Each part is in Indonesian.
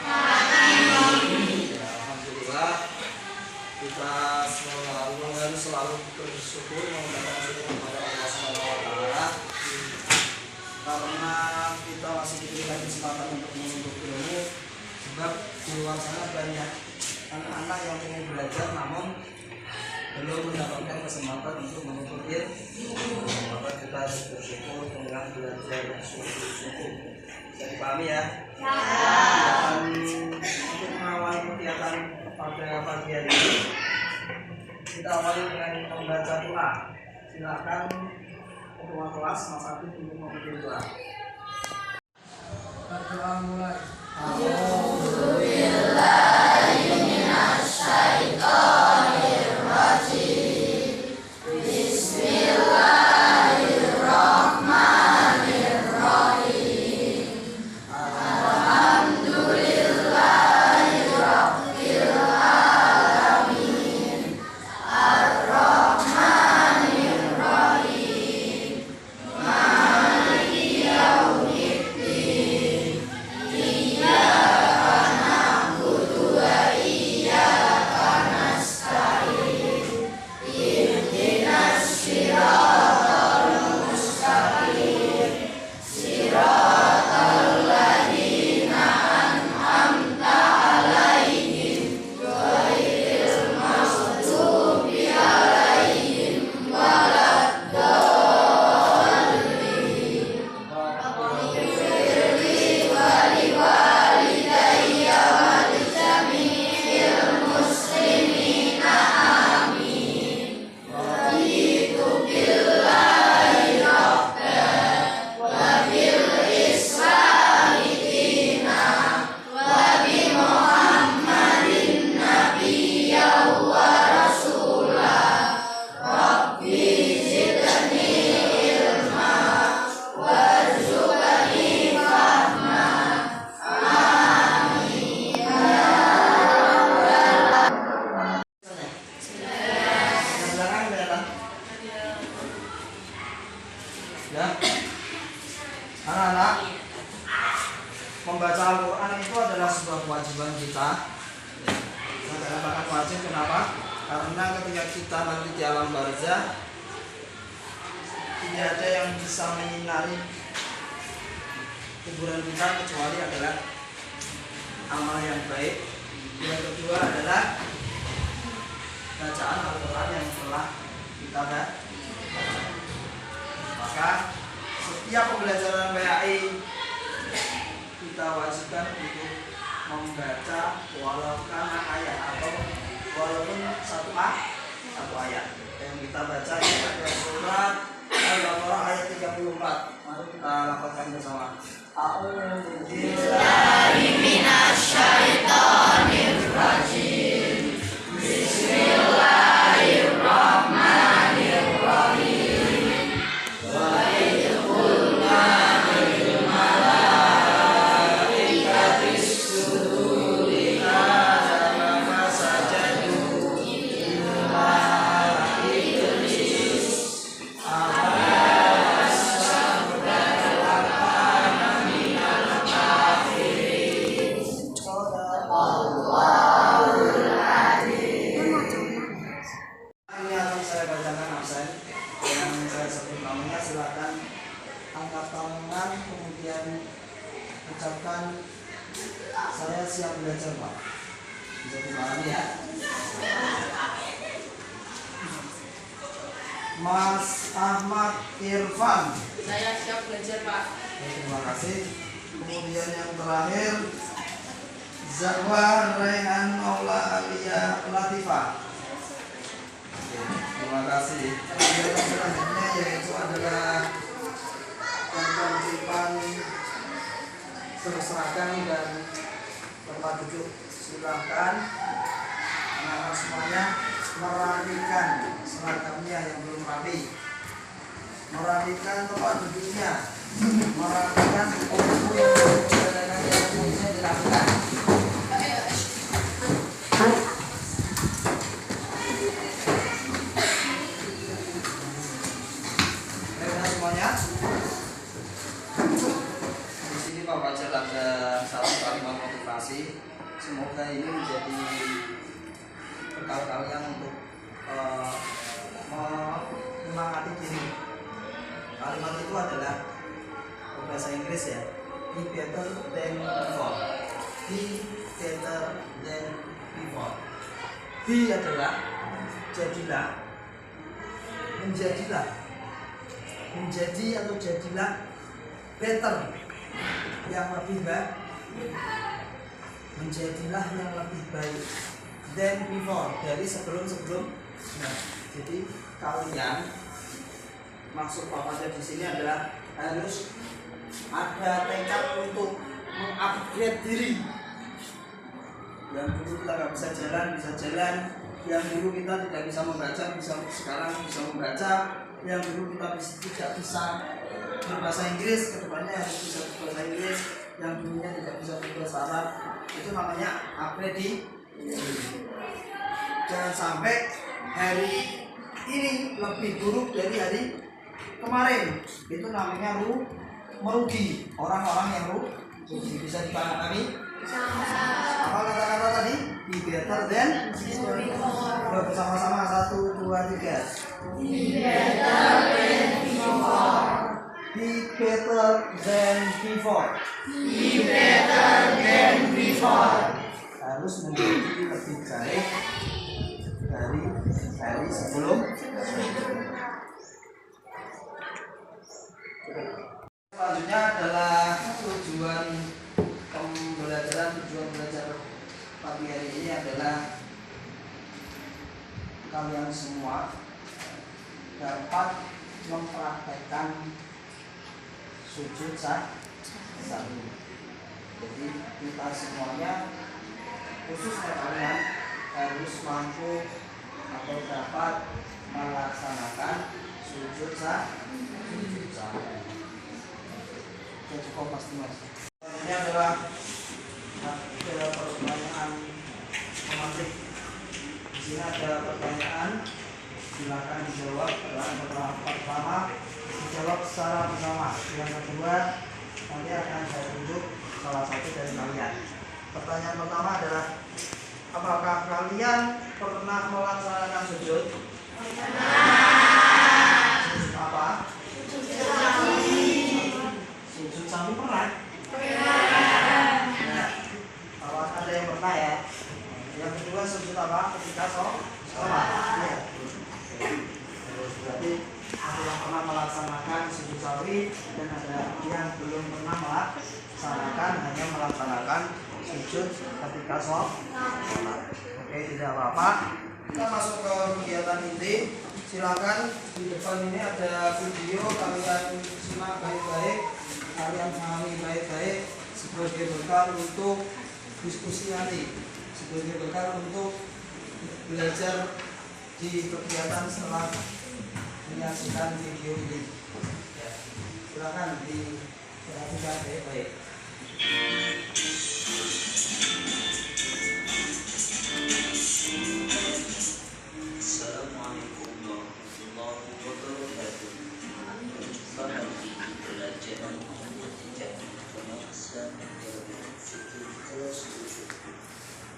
Ya, alhamdulillah kita harus selalu bersyukur, mengucapkan syukur kepada Allah Subhanahu wa taala karena kita masih diberikan kesempatan untuk menuntut ilmu, sebab di luar sana banyak anak-anak yang ingin belajar namun belum mendapatkan kesempatan untuk menuntut ilmu. Maka kita harus bersyukur dengan belajar sungguh-sungguh. Bisa dipahami ya? Dan untuk mengawali kegiatan pada pagi hari ini, kita awali dengan membaca doa. Silakan ketua kelas Mas Abid untuk memimpin doa. Berdoa mulai. Ya, anak-anak, membaca Al-Quran itu adalah sebuah kewajiban kita. Saya katakan wajib, kenapa? Karena ketika kita nanti di alam barzah, tidak ada yang bisa menyinari kuburan kita kecuali adalah amal yang baik. Yang kedua adalah bacaan Al-Quran yang telah kita baca. Maka setiap pembelajaran PAI kita wajibkan untuk membaca walaupun ayat atau walaupun satu ayat. Yang kita baca itu ada surat Al-Baqarah ayat 34. Mari kita lafazkan bersama. A'udzu billahi minasyaitonir rajim. Silakan angkat tangan, kemudian ucapkan saya siap belajar Pak. Bisa dipahami ya. Mas Ahmad Irfan, saya siap belajar Pak. Terima kasih. Kemudian yang terakhir Zawar Rayhan Maula Alia Latifah. Terima kasih. Kegiatan selanjutnya yaitu adalah penertiban seragam dan tempat duduk. Silakan anak-anak semuanya merapikan seragamnya yang belum rapi, merapikan tempat duduknya, merapikan buku yang belum dirapikan. Di sini Pak Fajar ada satu kalimat motivasi. kasih. Semoga ini menjadi bekal kalian untuk menyemangati diri. Kalimat itu adalah bahasa Inggris ya. Be better than before. Be better than before. Be adalah jadilah, menjadilah, menjadi atau jadilah better, yang lebih baik, menjadilah yang lebih baik than before, dari sebelum-sebelum. Nah, jadi kalian, maksud papanya di sini adalah harus ada tekad untuk mengupgrade diri. Yang dulu kita nggak bisa jalan, bisa jalan. Yang dulu kita tidak bisa membaca, sekarang bisa membaca. Yang dulu kita tidak bisa berbahasa Inggris, kedepannya harus bisa berbahasa Inggris. Yang dulunya tidak bisa berbahasa Arab, itu namanya upgrade diri. Jangan sampai hari ini lebih buruk dari hari kemarin, itu namanya merugi. Orang-orang yang rugi. Bisa dipahami? Apa kata-kata tadi? Be better than before. Bersama-sama 1, 2, 3. Be better than before. Be better than before. Be better than before. Harus menjadi lebih baik dari hari sebelum. Selanjutnya adalah tujuan belajar pagi hari ini adalah kalian semua dapat mempraktekkan sujud sahwi. Jadi kita semuanya, khususnya kalian, harus mampu atau dapat melaksanakan sujud sahwi. Cukup pasti mas. Ini adalah pertanyaan pemantik. Di sini ada pertanyaan, silakan dijawab. Pertama dijawab secara bersama. Yang kedua nanti akan saya tunjuk salah satu dari kalian. Pertanyaan pertama adalah, apakah kalian pernah melaksanakan sujud? Sujud apa? Sujud sahwi pernah? Nah, kalau ada yang pernah ya. Yang kedua sujud apa? Ketika sholat. Ya. Berarti ada yang pernah melaksanakan sujud sahwi dan ada yang belum pernah melaksanakan, hanya melaksanakan sujud ketika sholat. Oke, tidak apa-apa. Kita masuk ke kegiatan inti. Silakan, di depan ini ada video, kalian simak baik-baik, kalian pahami baik-baik sebagai bekal untuk diskusi nanti, sebagai bekal untuk belajar di kegiatan setelah menyaksikan video ini. Ya, silakan diperhatikan baik-baik. Assalamualaikum warahmatullahi wabarakatuh. Selamat belajar menjadi pembahasan fikih kelas 7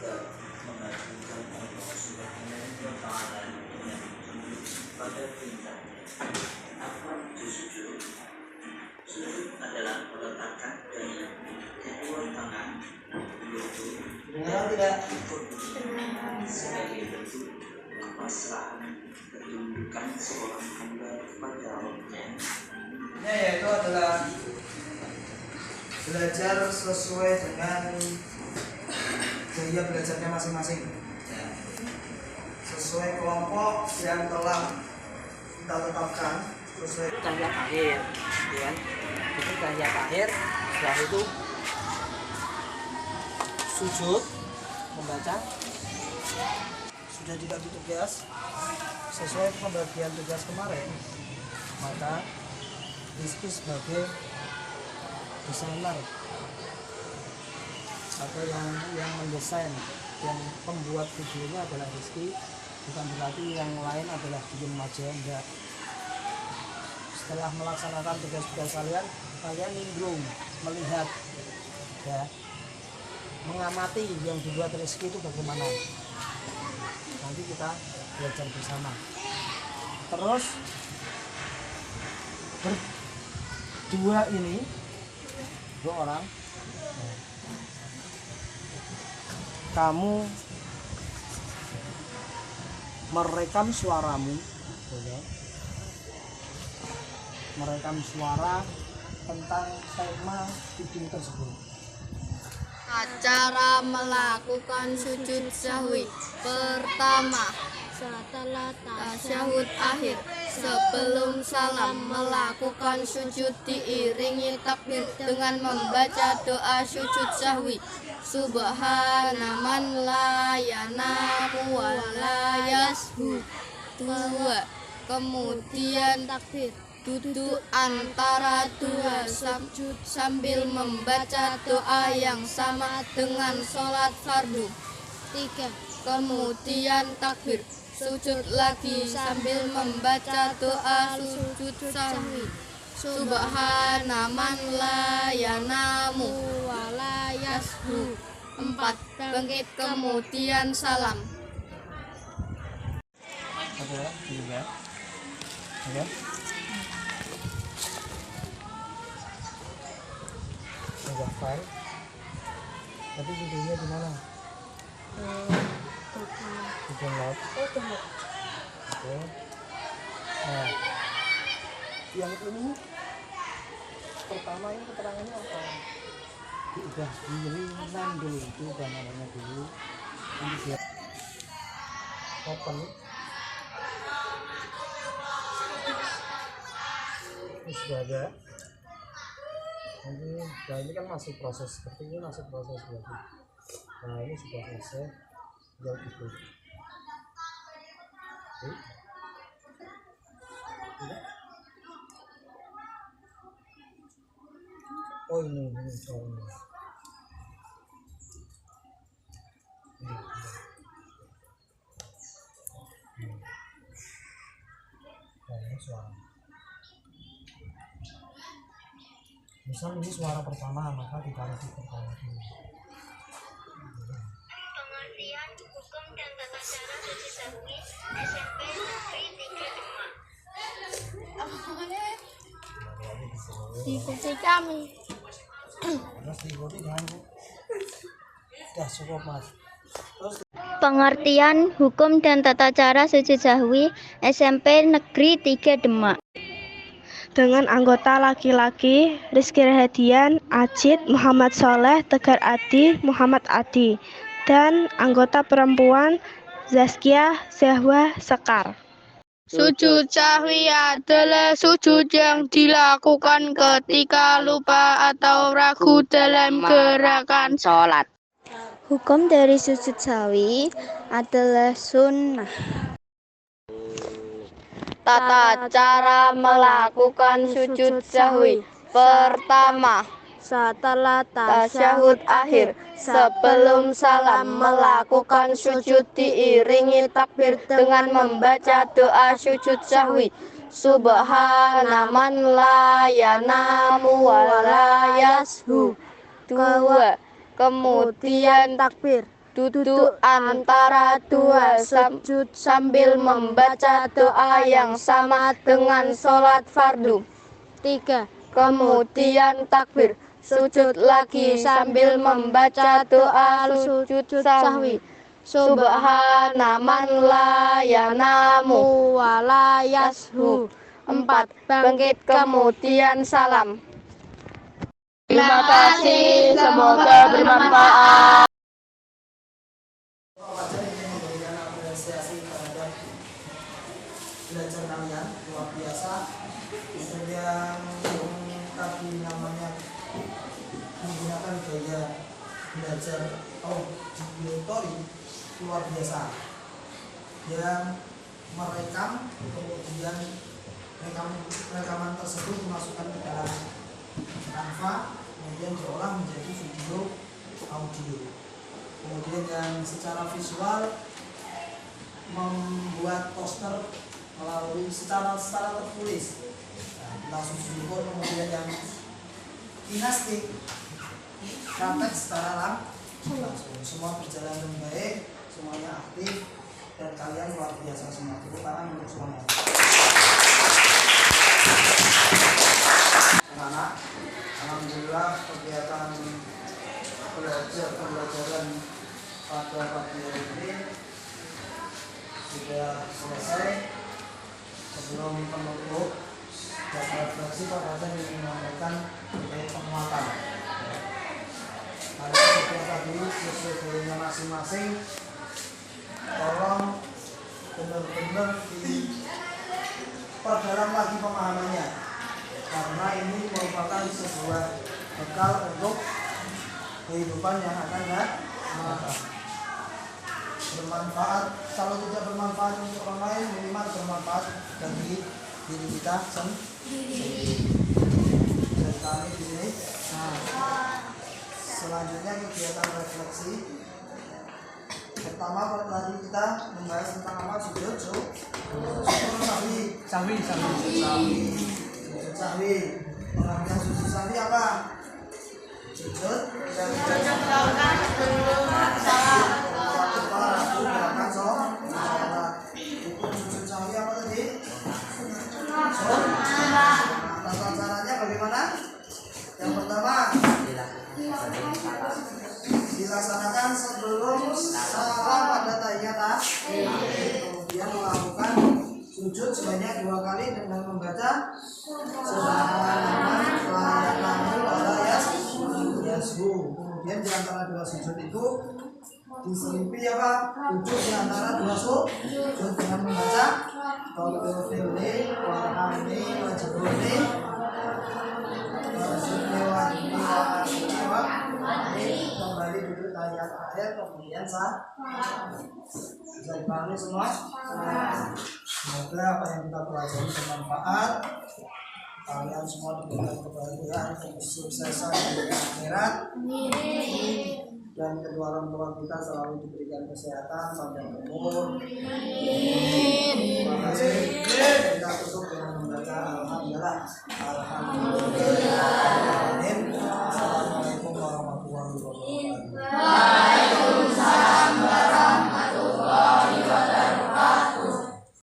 dan mengajukan Allah Subhanahu wa Ta'ala pada perintahnya. Apa itu sujud? Sujud adalah meletakkan dari kedua tangan yaitu Tidak. sebagai bentuk kepasrahan ketundukan seorang hamba kepada Rabbnya. Ya, yaitu adalah belajar sesuai dengan gaya belajarnya masing-masing, ya. Sesuai kelompok yang telah kita tetapkan, sesuai tahiyat akhir, kan? Itu tahiyat akhir. Setelah itu sujud, membaca. sudah dibagi tugas sesuai pembagian tugas kemarin, maka Rizky sebagai desainer atau yang mendesain, yang pembuat videonya adalah Rizky, bukan berarti yang lain adalah diem aja, enggak. Setelah melaksanakan tugas-tugas kalian nimbrung, melihat, ya. mengamati yang dibuat Rizky itu bagaimana. Nanti kita belajar bersama. Terus berdua ini, 2 orang, kamu merekam suaramu, merekam suara tentang tema video tersebut. Cara melakukan sujud sahwi. Pertama, setelah tasyahud akhir, sebelum salam melakukan sujud diiringi takbir dengan membaca doa sujud sahwi. Subhana man la yanamu wa la yashu. 2. Kemudian takbir duduk antara 2 sujud sambil membaca doa yang sama dengan sholat fardu. 3. Kemudian takbir sujud lagi sambil membaca doa sujud sahwi. Subhana man la yanamu wa la yashu. 4. Bangkit kemudian salam. Oke, juga. Oke. Udah file. Tapi videonya di mana? Di download. Oke. Nah, yang ini pertama ini keterangannya apa? Udah dirinan dulu, itu udah namanya dulu. Ini dia open. Ini sudah ada. Nah ini kan masih proses, seperti ini masih proses berarti. Nah ini sudah selesai, tinggal gitu. Oke. Oh ini soalnya. Nah ini suara. Misal ini suara pertama, maka ditaruh di pertama dulu. Pengertian hukum dan tata cara sujud sahwi SMP Negeri 3 Demak. Ikuti kami. Terus diikuti jangan Bu. Ya cukup Mas. Terus Pengertian hukum dan tata cara sujud sahwi SMP Negeri 3 Demak. Dengan anggota laki-laki Rizky Rahadian, Ajid, Muhammad Soleh, Tegar Adi, Muhammad Adi, dan anggota perempuan Zaskia Zahwa Sekar. Sujud sahwi adalah sujud yang dilakukan ketika lupa atau ragu dalam gerakan sholat. Hukum dari sujud sahwi adalah sunnah. Tata cara melakukan sujud sahwi. Pertama, setelah tasyahud akhir, sebelum salam melakukan sujud diiringi takbir dengan membaca doa sujud sahwi. Subhana man la yanamu wa la yashu. 2. Kemudian takbir duduk antara 2 sujud sambil membaca doa yang sama dengan sholat fardu. 3. Kemudian takbir sujud lagi sambil membaca doa sujud sahwi. Subhana man la yanamu wa la yashu. 4. Bangkit kemudian salam. Terima kasih, semoga bermanfaat. wajar ingin memberikan apresiasi terhadap belajar kalian, luar biasa. Yang tadi namanya menggunakan gaya belajar auditori luar biasa, yang merekam, kemudian rekaman tersebut dimasukkan ke dalam Canva, kemudian diolah menjadi video audio. Kemudian yang secara visual membuat poster melalui secara tertulis, langsung diukur. Kemudian yang kinestetik praktek secara Semua berjalan dengan baik, semuanya aktif, dan kalian luar biasa semua. Tepuk tangan untuk semuanya. Anak-anak, alhamdulillah kegiatan pembelajaran pada pagi hari ini sudah selesai. Sebelum penutup jadwal refleksi, Pak Hasan ingin menyampaikan terkait penguatan. Karena setiap tadi sesuai dengan masing-masing, tolong benar-benar diperdalam lagi pemahamannya, karena ini merupakan sebuah bekal untuk kehidupan yang akan datang. Bermanfaat, kalau tidak bermanfaat untuk orang lain, minimal bermanfaat bagi diri kita sendiri. Dan kami di sini. Selanjutnya kegiatan refleksi. Pertama tadi kita membahas tentang apa? Sujud sahwi. Sujud sahwi. Pengertian sujud sahwi apa? Sujud melakukan sebelum salat. Hukum sujud sahwi apa tadi? Tata caranya bagaimana? Yang pertama, dilaksanakan sebelum salam pada tahiyat akhir. Kemudian melakukan sujud sebanyak 2 kali dengan membaca subhanallah wa yasbu. Kemudian di antara 2 sujud itu diselipi apa? Sujud di antara 2 sujud dengan membaca Tauhidillah warhamni wajibuni kembali duduk tahiyat akhir, kemudian bisa dipahami semua. Semoga apa yang kita pelajari bermanfaat, kalian semua diberikan kebahagiaan dan kesuksesan di akhirat, dan kedua orang tua kita selalu diberikan kesehatan panjang umur. Terima kasih. Kita tutup dengan membaca alhamdulillah. Alhamdulillah.